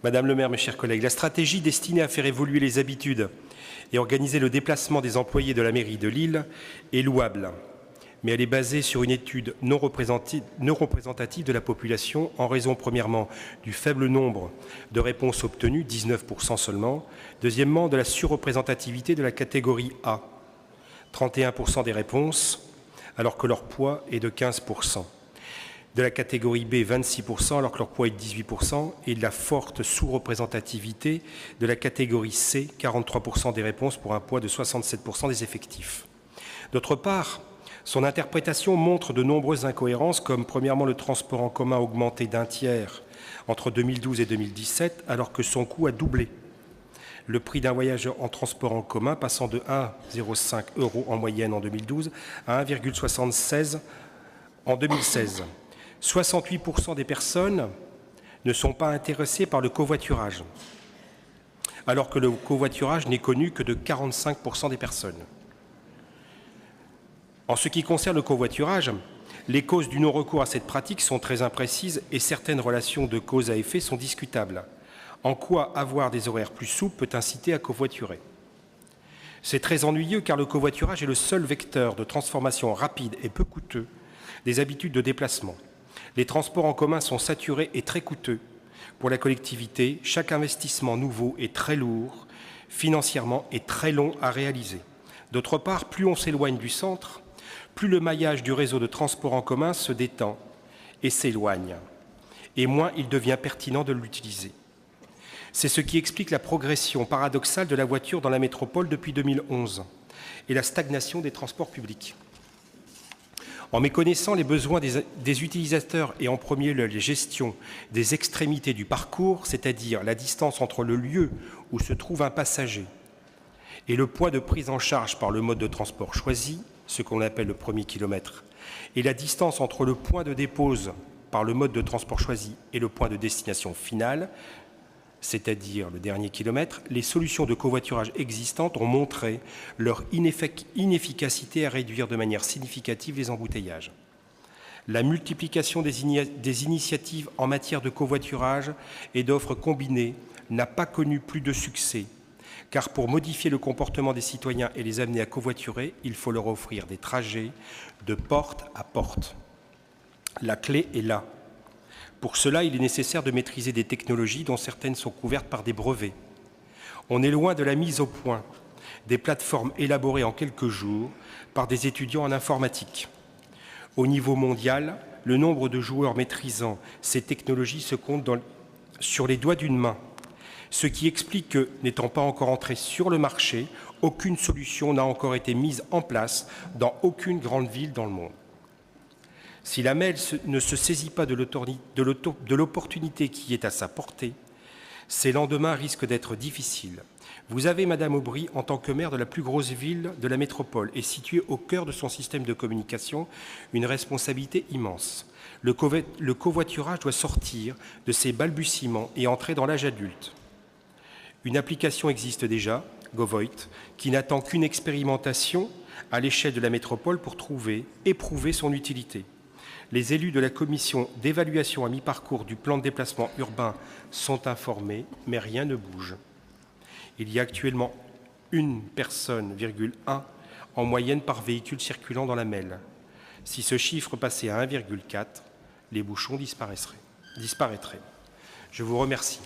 Madame le maire, mes chers collègues, la stratégie destinée à faire évoluer les habitudes et organiser le déplacement des employés de la mairie de Lille est louable, mais elle est basée sur une étude non représentative de la population en raison, premièrement, du faible nombre de réponses obtenues, 19% seulement, deuxièmement, de la surreprésentativité de la catégorie A, 31% des réponses, alors que leur poids est de 15%. De la catégorie B, 26%, alors que leur poids est de 18%, et de la forte sous-représentativité de la catégorie C, 43% des réponses pour un poids de 67% des effectifs. D'autre part, son interprétation montre de nombreuses incohérences, comme premièrement le transport en commun a augmenté d'un tiers entre 2012 et 2017, alors que son coût a doublé. Le prix d'un voyage en transport en commun passant de 1,05 € en moyenne en 2012 à 1,76 € en 2016. 68% des personnes ne sont pas intéressées par le covoiturage, alors que le covoiturage n'est connu que de 45% des personnes. En ce qui concerne le covoiturage, les causes du non-recours à cette pratique sont très imprécises et certaines relations de cause à effet sont discutables. En quoi avoir des horaires plus souples peut inciter à covoiturer? C'est très ennuyeux car le covoiturage est le seul vecteur de transformation rapide et peu coûteux des habitudes de déplacement. Les transports en commun sont saturés et très coûteux. Pour la collectivité, chaque investissement nouveau est très lourd, financièrement et très long à réaliser. D'autre part, plus on s'éloigne du centre, plus le maillage du réseau de transport en commun se détend et s'éloigne, et moins il devient pertinent de l'utiliser. C'est ce qui explique la progression paradoxale de la voiture dans la métropole depuis 2011 et la stagnation des transports publics. En méconnaissant les besoins des utilisateurs et en premier lieu les gestions des extrémités du parcours, c'est-à-dire la distance entre le lieu où se trouve un passager et le point de prise en charge par le mode de transport choisi, ce qu'on appelle le premier kilomètre, et la distance entre le point de dépose par le mode de transport choisi et le point de destination finale, c'est-à-dire le dernier kilomètre, les solutions de covoiturage existantes ont montré leur inefficacité à réduire de manière significative les embouteillages. La multiplication des initiatives en matière de covoiturage et d'offres combinées n'a pas connu plus de succès, car pour modifier le comportement des citoyens et les amener à covoiturer, il faut leur offrir des trajets de porte à porte. La clé est là. Pour cela, il est nécessaire de maîtriser des technologies dont certaines sont couvertes par des brevets. On est loin de la mise au point des plateformes élaborées en quelques jours par des étudiants en informatique. Au niveau mondial, le nombre de joueurs maîtrisant ces technologies se compte sur les doigts d'une main, ce qui explique que, n'étant pas encore entré sur le marché, aucune solution n'a encore été mise en place dans aucune grande ville dans le monde. Si la MEL ne se saisit pas de l'opportunité qui est à sa portée, ses lendemains risquent d'être difficiles. Vous avez, Madame Aubry, en tant que maire de la plus grosse ville de la métropole et située au cœur de son système de communication, une responsabilité immense. Le covoiturage doit sortir de ses balbutiements et entrer dans l'âge adulte. Une application existe déjà, GoVoit, qui n'attend qu'une expérimentation à l'échelle de la métropole pour trouver et prouver son utilité. Les élus de la commission d'évaluation à mi-parcours du plan de déplacement urbain sont informés, mais rien ne bouge. Il y a actuellement 1 personne, en moyenne par véhicule circulant dans la MEL. Si ce chiffre passait à 1,4, les bouchons disparaîtraient. Je vous remercie.